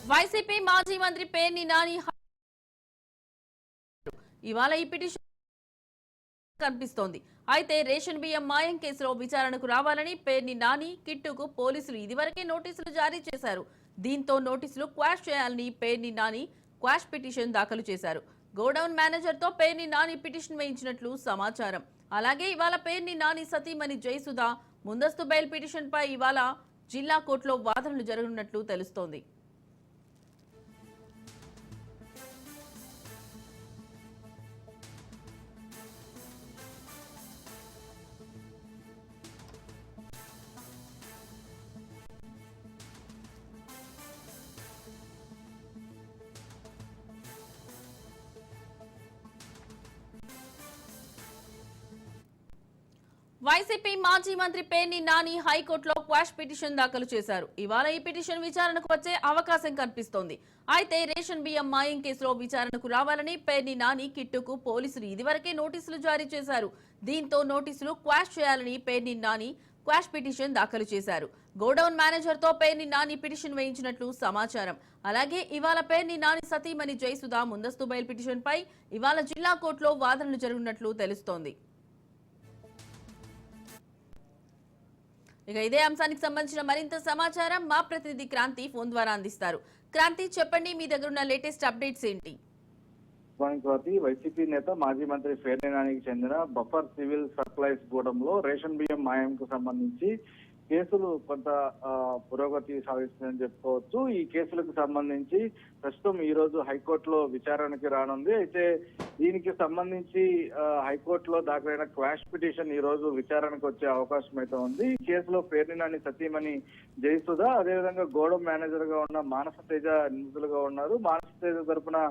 YCP మాజీ మంత్రి పేర్ని నాని ఇవాళ ఈ పిటిషన్ కనిపిస్తోంది. అయితే రేషన్ బియ్యం మాయం కేసులో విచారణకు రావాలని పేర్ని నాని కిట్టుకు పోలీసులు ఇదివరకే నోటీసులు జారీ చేశారు. దీంతో నోటీసులు క్వాష్ చేయాలని పేర్ని నాని క్వాష్ పిటిషన్ దాఖలు చేశారు. గోడౌన్ మేనేజర్ తో పేర్ని నాని పిటిషన్ వేయించినట్లు సమాచారం. అలాగే ఇవాళ పేర్ని నాని సతీమణి జయసుధ ముందస్తు బెయిల్ పిటిషన్ పై ఇవాళ జిల్లా కోర్టులో వాదనలు జరగనున్నట్లు తెలుస్తోంది. వైసీపీ మాజీ మంత్రి పేర్ని నాని హైకోర్టులో క్వాష్ పిటిషన్ దాఖలు చేశారు. ఇవాళ ఈ పిటిషన్ విచారణకు వచ్చే అవకాశం కనిపిస్తోంది. అయితే రేషన్ బియ్యం మాయం కేసులో విచారణకు రావాలని పేర్ని నాని కిట్టుకు పోలీసులు ఇదివరకే నోటీసులు జారీ చేశారు. దీంతో నోటీసులు క్వాష్ చేయాలని పేర్ని నాని క్వాష్ పిటిషన్ దాఖలు చేశారు. గోడౌన్ మేనేజర్ తో పేర్ని నాని పిటిషన్ వేయించినట్లు సమాచారం. అలాగే ఇవాళ పేర్ని నాని సతీమణి జయసుధ ముందస్తు బెయిల్ పిటిషన్ పై ఇవాళ జిల్లా కోర్టులో వాదనలు జరగనున్నట్లు తెలుస్తోంది. ఇక ఇదే అంశానికి సంబంధించిన మరింత సమాచారం మా ప్రతినిధి క్రాంతి ఫోన్ ద్వారా అందిస్తారు. క్రాంతి, చెప్పండి, మీ దగ్గర ఉన్న లేటెస్ట్ అప్డేట్స్ ఏంటి? వైసీపీ నేత మాజీ మంత్రి పేర్ని నానికి చెందిన బఫర్ సివిల్ సప్లైస్ గూడెంలో రేషన్ బియ్యం మాయంకు సంబంధించి కేసులు కొంత పురోగతి సాధిస్తుందని చెప్పుకోవచ్చు. ఈ కేసులకు సంబంధించి ప్రస్తుతం ఈ రోజు హైకోర్టులో విచారణకి రానుంది. అయితే దీనికి సంబంధించి హైకోర్టులో దాఖలైన క్వాష్ పిటిషన్ ఈ రోజు విచారణకు వచ్చే అవకాశం అయితే ఉంది. ఈ కేసులో పేర్ని నాని సతీమణి జయసుధ, అదేవిధంగా గోడౌన్ మేనేజర్ గా ఉన్న మానస తేజ నిందితులుగా ఉన్నారు. మానస తేజ తరపున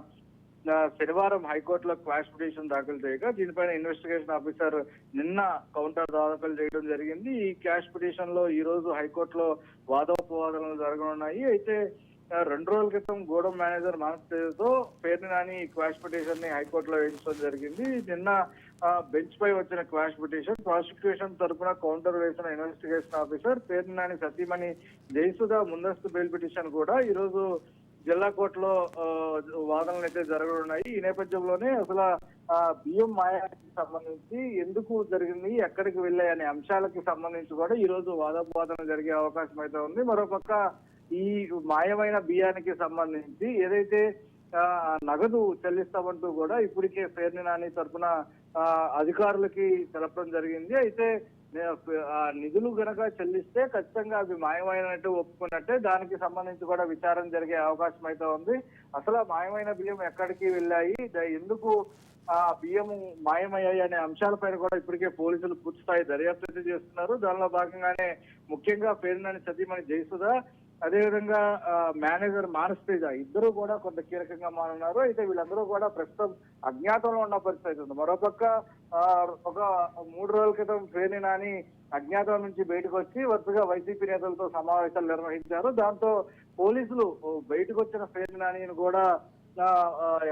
శనివారం హైకోర్టులో క్వాష్ పిటిషన్ దాఖలు చేయగా దీనిపైన ఇన్వెస్టిగేషన్ ఆఫీసర్ నిన్న కౌంటర్ దాఖలు చేయడం జరిగింది. ఈ క్వాష్ పిటిషన్ లో ఈ రోజు హైకోర్టులో వాదోపవాదనలు జరగనున్నాయి. అయితే 2 రోజుల క్రితం గోడౌన్ మేనేజర్ మానసతో పేర్ని నాని క్వాష్ పిటిషన్ ని హైకోర్టులో వేయించడం జరిగింది. నిన్న బెంచ్ పై వచ్చిన క్వాష్ పిటిషన్ ప్రాసిక్యూషన్ తరఫున కౌంటర్ వేసిన ఇన్వెస్టిగేషన్ ఆఫీసర్ పేర్ని నాని సతీమణి జయసుధ ముందస్తు బెయిల్ పిటిషన్ కూడా ఈ రోజు జిల్లా కోర్టులో వాదనలు అయితే జరగనున్నాయి. ఈ నేపథ్యంలోనే అసలు బియ్యం మాయానికి సంబంధించి ఎందుకు జరిగింది, ఎక్కడికి వెళ్ళాయి అనే అంశాలకు సంబంధించి కూడా ఈ రోజు వాదోపవాదన జరిగే అవకాశం అయితే ఉంది. మరోపక్క ఈ మాయమైన బియ్యానికి సంబంధించి ఏదైతే నగదు చెల్లిస్తామంటూ కూడా ఇప్పటికే పేర్ని నాని తరఫున అధికారులకి తెలపడం జరిగింది. అయితే నిధులు గనక చెల్లిస్తే ఖచ్చితంగా అవి మాయమైనట్టు ఒప్పుకున్నట్టే. దానికి సంబంధించి కూడా విచారణ జరిగే అవకాశం అయితే ఉంది. అసలు మాయమైన బియ్యం ఎక్కడికి వెళ్ళాయి, ఎందుకు బియ్యం మాయమయ్యాయి అనే అంశాలపైన కూడా ఇప్పటికే పోలీసులు పూర్తిస్థాయి దర్యాప్తు చేస్తున్నారు. దానిలో భాగంగానే ముఖ్యంగా పేర్ని నాని సతీమణి జయసుధ, అదేవిధంగా మేనేజర్ మానస తేజ ఇద్దరు కూడా కొంత కీలకంగా మారున్నారు. అయితే వీళ్ళందరూ కూడా ప్రస్తుతం అజ్ఞాతంలో ఉన్న పరిస్థితి ఉంది. మరోపక్క ఒక 3 రోజుల క్రితం పేర్ని నాని అజ్ఞాతం నుంచి బయటకు వచ్చి వరుసగా వైసీపీ నేతలతో సమావేశాలు నిర్వహించారు. దాంతో పోలీసులు బయటకు వచ్చిన పేర్ని నానిని కూడా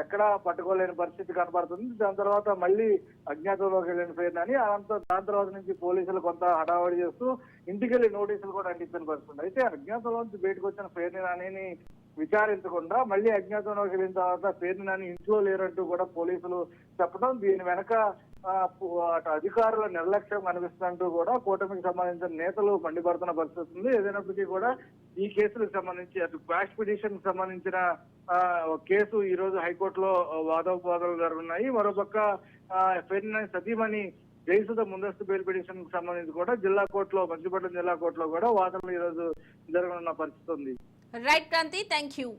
ఎక్కడా పట్టుకోలేని పరిస్థితి కనబడుతుంది. దాని తర్వాత మళ్ళీ అజ్ఞాతంలోకి వెళ్ళిన పేర్ని నాని దాని తర్వాత నుంచి పోలీసులు కొంత హడావడి చేస్తూ ఇంటికెళ్లి నోటీసులు కూడా అంటించిన పరిస్థితి. అయితే అజ్ఞాతంలోంచి బయటకు వచ్చిన పేర్ని నానిని విచారించకుండా మళ్ళీ అజ్ఞాతంలోకి వెళ్ళిన తర్వాత పేర్ని నాని ఇంట్లో లేరంటూ కూడా పోలీసులు చెప్పడం, దీని వెనక అటు అధికారుల నిర్లక్ష్యం కనిపిస్తున్నట్టు కూడా కూటమికి సంబంధించిన నేతలు మండిపడుతున్న పరిస్థితి ఉంది. ఏదైనప్పటికీ కూడా ఈ కేసులకు సంబంధించి అటు క్వాష్ పిటిషన్ సంబంధించిన కేసు ఈ రోజు హైకోర్టులో వాదోపవాదాలు జరుగుతున్నాయి. మరోపక్క పేర్ని నాని సతీమణి జయసుధ ముందస్తు బెయిల్ పిటిషన్ కు సంబంధించి కూడా జిల్లా కోర్టులో మధ్యపట్నం జిల్లా కోర్టులో కూడా వాదనలు ఈ రోజు జరగనున్న పరిస్థితి ఉంది. Right Kranthi, thank you.